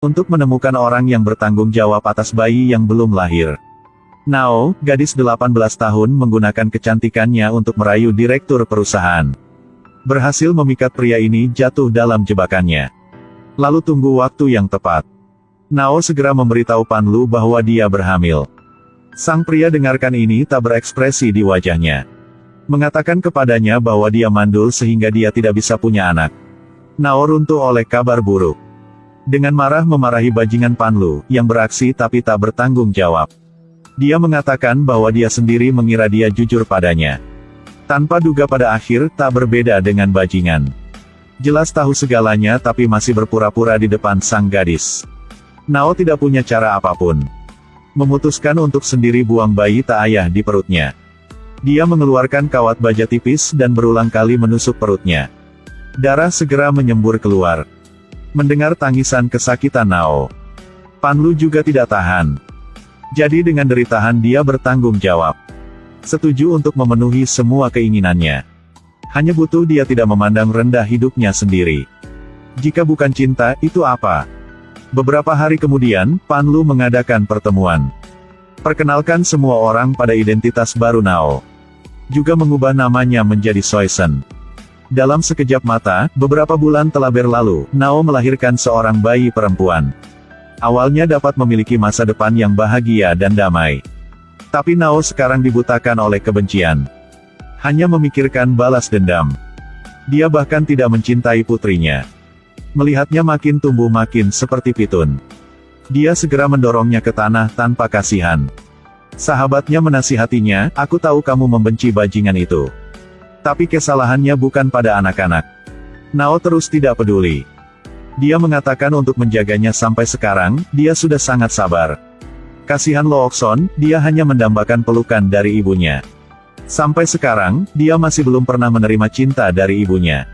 untuk menemukan orang yang bertanggung jawab atas bayi yang belum lahir. Nao, gadis 18 tahun menggunakan kecantikannya untuk merayu direktur perusahaan. Berhasil memikat pria ini jatuh dalam jebakannya. Lalu tunggu waktu yang tepat. Nao segera memberitahu Panlu bahwa dia berhamil. Sang pria dengarkan ini tak berekspresi di wajahnya. Mengatakan kepadanya bahwa dia mandul sehingga dia tidak bisa punya anak. Nao runtuh oleh kabar buruk. Dengan marah memarahi bajingan Panlu, yang beraksi tapi tak bertanggung jawab. Dia mengatakan bahwa dia sendiri mengira dia jujur padanya. Tanpa duga pada akhir tak berbeda dengan bajingan. Jelas tahu segalanya tapi masih berpura-pura di depan sang gadis. Nao tidak punya cara apapun. Memutuskan untuk sendiri buang bayi tak ayah di perutnya. Dia mengeluarkan kawat baja tipis dan berulang kali menusuk perutnya. Darah segera menyembur keluar. Mendengar tangisan kesakitan Nao, Panlu juga tidak tahan. Jadi dengan deritahan dia bertanggung jawab. Setuju untuk memenuhi semua keinginannya. Hanya butuh dia tidak memandang rendah hidupnya sendiri. Jika bukan cinta, itu apa? Beberapa hari kemudian, Panlu mengadakan pertemuan. Perkenalkan semua orang pada identitas baru Nao. Juga mengubah namanya menjadi Soisen. Dalam sekejap mata, beberapa bulan telah berlalu, Nao melahirkan seorang bayi perempuan. Awalnya dapat memiliki masa depan yang bahagia dan damai. Tapi Nao sekarang dibutakan oleh kebencian. Hanya memikirkan balas dendam. Dia bahkan tidak mencintai putrinya. Melihatnya makin tumbuh makin seperti Pitun. Dia segera mendorongnya ke tanah tanpa kasihan. Sahabatnya menasihatinya, "Aku tahu kamu membenci bajingan itu. Tapi kesalahannya bukan pada anak-anak." Nao terus tidak peduli. Dia mengatakan untuk menjaganya sampai sekarang, dia sudah sangat sabar. Kasihan Lookson, dia hanya mendambakan pelukan dari ibunya. Sampai sekarang, dia masih belum pernah menerima cinta dari ibunya.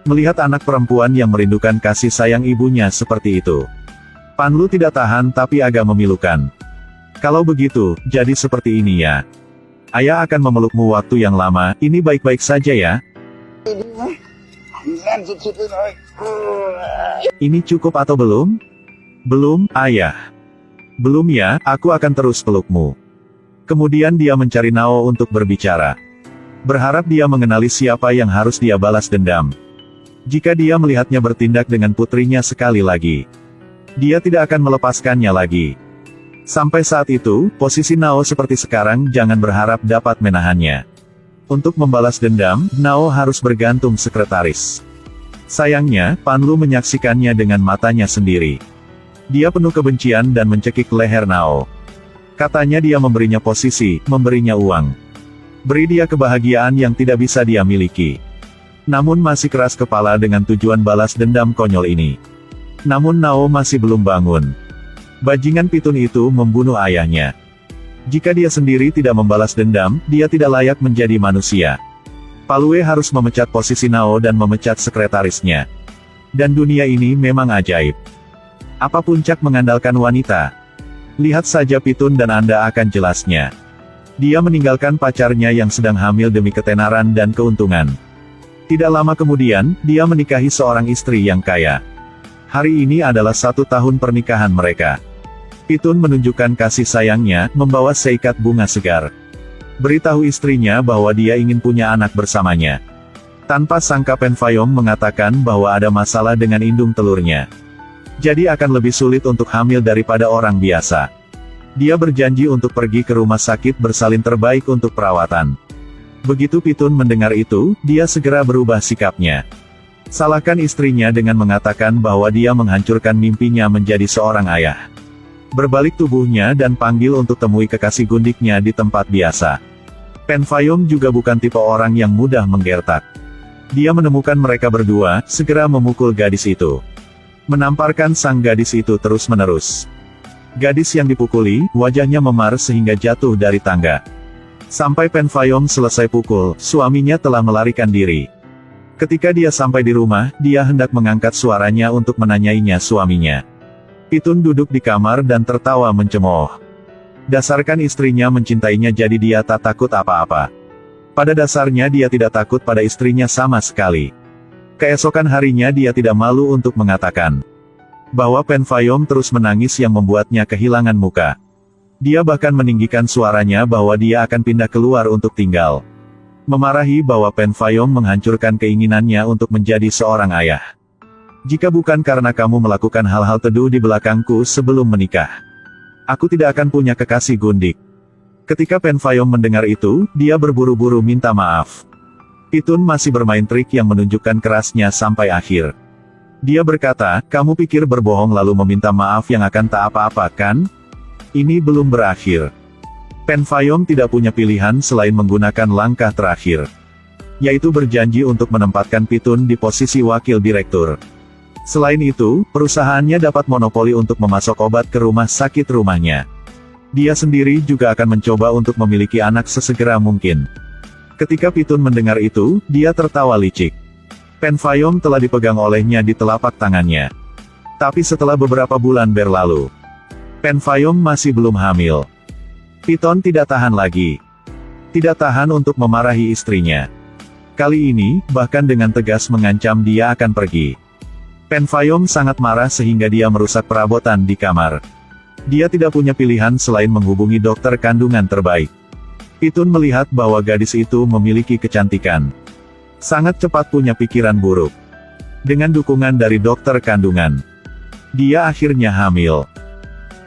Melihat anak perempuan yang merindukan kasih sayang ibunya seperti itu, Panlu tidak tahan tapi agak memilukan. Kalau begitu, jadi seperti ini ya. Ayah akan memelukmu waktu yang lama, ini baik-baik saja ya. Ini cukup atau belum? Belum, ayah. Belum ya, aku akan terus pelukmu. Kemudian dia mencari Nao untuk berbicara. Berharap dia mengenali siapa yang harus dia balas dendam. Jika dia melihatnya bertindak dengan putrinya sekali lagi, dia tidak akan melepaskannya lagi. Sampai saat itu, posisi Nao seperti sekarang jangan berharap dapat menahannya. Untuk membalas dendam, Nao harus bergantung sekretaris. Sayangnya, Panlu menyaksikannya dengan matanya sendiri. Dia penuh kebencian dan mencekik leher Nao. Katanya dia memberinya posisi, memberinya uang. Beri dia kebahagiaan yang tidak bisa dia miliki. Namun masih keras kepala dengan tujuan balas dendam konyol ini. Namun Nao masih belum bangun. Bajingan Pitun itu membunuh ayahnya. Jika dia sendiri tidak membalas dendam, dia tidak layak menjadi manusia. Palue harus memecat posisi Nao dan memecat sekretarisnya. Dan dunia ini memang ajaib. Apa puncak mengandalkan wanita? Lihat saja Pitun dan Anda akan jelasnya. Dia meninggalkan pacarnya yang sedang hamil demi ketenaran dan keuntungan. Tidak lama kemudian, dia menikahi seorang istri yang kaya. Hari ini adalah 1 tahun pernikahan mereka. Pitun menunjukkan kasih sayangnya, membawa seikat bunga segar. Beritahu istrinya bahwa dia ingin punya anak bersamanya. Tanpa sangka Penfayom mengatakan bahwa ada masalah dengan indung telurnya. Jadi akan lebih sulit untuk hamil daripada orang biasa. Dia berjanji untuk pergi ke rumah sakit bersalin terbaik untuk perawatan. Begitu Pitun mendengar itu, dia segera berubah sikapnya. Salahkan istrinya dengan mengatakan bahwa dia menghancurkan mimpinya menjadi seorang ayah. Berbalik tubuhnya dan panggil untuk temui kekasih gundiknya di tempat biasa. Penfayom juga bukan tipe orang yang mudah menggertak. Dia menemukan mereka berdua, segera memukul gadis itu. Menamparkan sang gadis itu terus-menerus. Gadis yang dipukuli, wajahnya memar sehingga jatuh dari tangga. Sampai Penfayom selesai pukul, suaminya telah melarikan diri. Ketika dia sampai di rumah, dia hendak mengangkat suaranya untuk menanyainya suaminya. Pitun duduk di kamar dan tertawa mencemooh. Dasarkan istrinya mencintainya jadi dia tak takut apa-apa. Pada dasarnya dia tidak takut pada istrinya sama sekali. Keesokan harinya dia tidak malu untuk mengatakan, Bahwa Pen Fayom terus menangis yang membuatnya kehilangan muka. Dia bahkan meninggikan suaranya bahwa dia akan pindah keluar untuk tinggal. Memarahi bahwa Pen Fayom menghancurkan keinginannya untuk menjadi seorang ayah. Jika bukan karena kamu melakukan hal-hal teduh di belakangku sebelum menikah, aku tidak akan punya kekasih gundik. Ketika Pen Fayom mendengar itu, dia berburu-buru minta maaf. Pitun masih bermain trik yang menunjukkan kerasnya sampai akhir. Dia berkata, kamu pikir berbohong lalu meminta maaf yang akan tak apa-apa kan? Ini belum berakhir. Pen Fayom tidak punya pilihan selain menggunakan langkah terakhir, yaitu berjanji untuk menempatkan Pitun di posisi wakil direktur. Selain itu, perusahaannya dapat monopoli untuk memasok obat ke rumah sakit rumahnya. Dia sendiri juga akan mencoba untuk memiliki anak sesegera mungkin. Ketika Pitun mendengar itu, dia tertawa licik. Pen Fayom telah dipegang olehnya di telapak tangannya. Tapi setelah beberapa bulan berlalu, Pen Fayom masih belum hamil. Pitun tidak tahan lagi. Tidak tahan untuk memarahi istrinya. Kali ini, bahkan dengan tegas mengancam dia akan pergi. Pen Fayom sangat marah sehingga dia merusak perabotan di kamar. Dia tidak punya pilihan selain menghubungi dokter kandungan terbaik. Pitun melihat bahwa gadis itu memiliki kecantikan. Sangat cepat punya pikiran buruk. Dengan dukungan dari dokter kandungan, dia akhirnya hamil.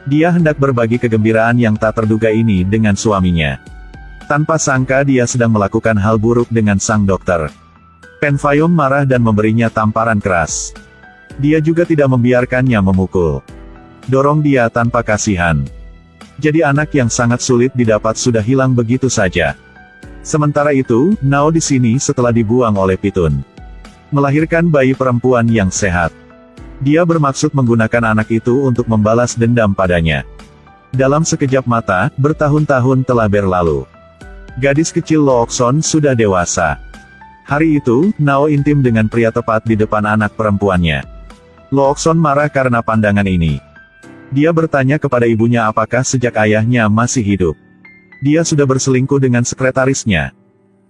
Dia hendak berbagi kegembiraan yang tak terduga ini dengan suaminya. Tanpa sangka dia sedang melakukan hal buruk dengan sang dokter. Pen Fayom marah dan memberinya tamparan keras. Dia juga tidak membiarkannya memukul. Dorong dia tanpa kasihan. Jadi anak yang sangat sulit didapat sudah hilang begitu saja. Sementara itu, Nao di sini setelah dibuang oleh Pitun, melahirkan bayi perempuan yang sehat. Dia bermaksud menggunakan anak itu untuk membalas dendam padanya. Dalam sekejap mata, bertahun-tahun telah berlalu. Gadis kecil Lookson sudah dewasa. Hari itu, Nao intim dengan pria tepat di depan anak perempuannya. Lookson marah karena pandangan ini. Dia bertanya kepada ibunya apakah sejak ayahnya masih hidup, dia sudah berselingkuh dengan sekretarisnya.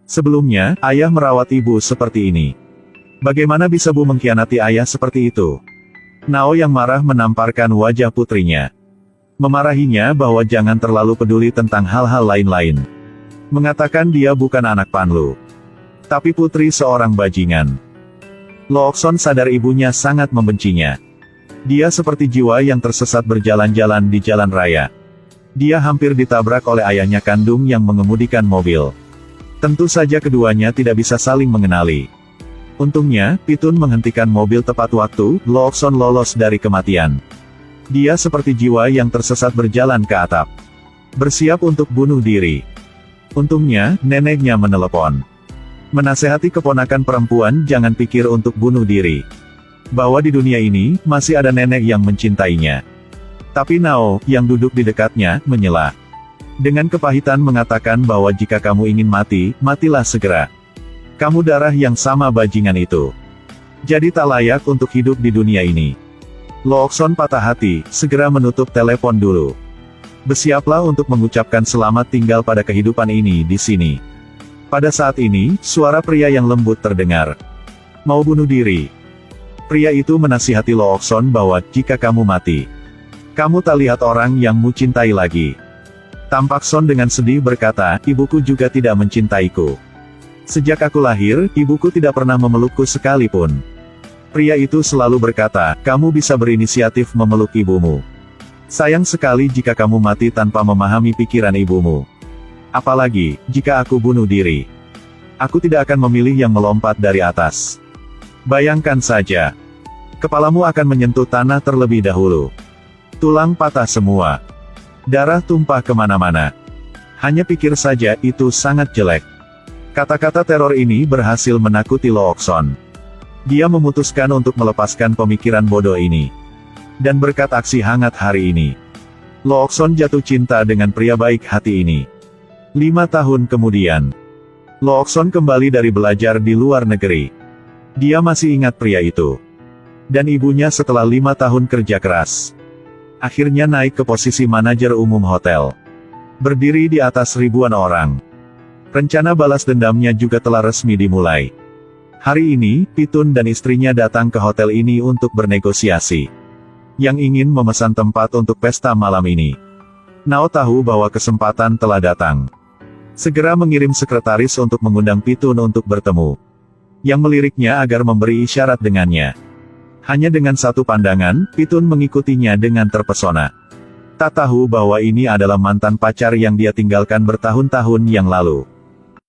Sebelumnya, ayah merawat ibu seperti ini. Bagaimana bisa Bu mengkhianati ayah seperti itu? Nao yang marah menamparkan wajah putrinya. Memarahinya bahwa jangan terlalu peduli tentang hal-hal lain-lain. Mengatakan dia bukan anak Panlu, tapi putri seorang bajingan. Lookson sadar ibunya sangat membencinya. Dia seperti jiwa yang tersesat berjalan-jalan di jalan raya. Dia hampir ditabrak oleh ayahnya kandung yang mengemudikan mobil. Tentu saja keduanya tidak bisa saling mengenali. Untungnya, Pitun menghentikan mobil tepat waktu, Lookson lolos dari kematian. Dia seperti jiwa yang tersesat berjalan ke atap, bersiap untuk bunuh diri. Untungnya, neneknya menelepon. Menasehati keponakan perempuan jangan pikir untuk bunuh diri. Bahwa di dunia ini, masih ada nenek yang mencintainya. Tapi Nao, yang duduk di dekatnya, menyela. Dengan kepahitan mengatakan bahwa jika kamu ingin mati, matilah segera. Kamu darah yang sama bajingan itu. Jadi tak layak untuk hidup di dunia ini. Lookson patah hati, segera menutup telepon dulu. Bersiaplah untuk mengucapkan selamat tinggal pada kehidupan ini di sini. Pada saat ini, suara pria yang lembut terdengar. Mau bunuh diri. Pria itu menasihati Lookson bahwa, jika kamu mati, kamu tak lihat orang yang mu cintai lagi. Tampak Son dengan sedih berkata, ibuku juga tidak mencintaiku. Sejak aku lahir, ibuku tidak pernah memelukku sekalipun. Pria itu selalu berkata, kamu bisa berinisiatif memeluk ibumu. Sayang sekali jika kamu mati tanpa memahami pikiran ibumu. Apalagi, jika aku bunuh diri. Aku tidak akan memilih yang melompat dari atas. Bayangkan saja. Kepalamu akan menyentuh tanah terlebih dahulu. Tulang patah semua. Darah tumpah kemana-mana. Hanya pikir saja, itu sangat jelek. Kata-kata teror ini berhasil menakuti Lookson. Dia memutuskan untuk melepaskan pemikiran bodoh ini. Dan berkat aksi hangat hari ini, Lookson jatuh cinta dengan pria baik hati ini. 5 tahun kemudian, Lookson kembali dari belajar di luar negeri. Dia masih ingat pria itu. Dan ibunya setelah 5 tahun kerja keras, akhirnya naik ke posisi manajer umum hotel. Berdiri di atas ribuan orang. Rencana balas dendamnya juga telah resmi dimulai. Hari ini, Pitun dan istrinya datang ke hotel ini untuk bernegosiasi. yang ingin memesan tempat untuk pesta malam ini. Nao tahu bahwa kesempatan telah datang. Segera mengirim sekretaris untuk mengundang Pitun untuk bertemu. Yang meliriknya agar memberi isyarat dengannya. Hanya dengan satu pandangan, Pitun mengikutinya dengan terpesona. Tak tahu bahwa ini adalah mantan pacar yang dia tinggalkan bertahun-tahun yang lalu.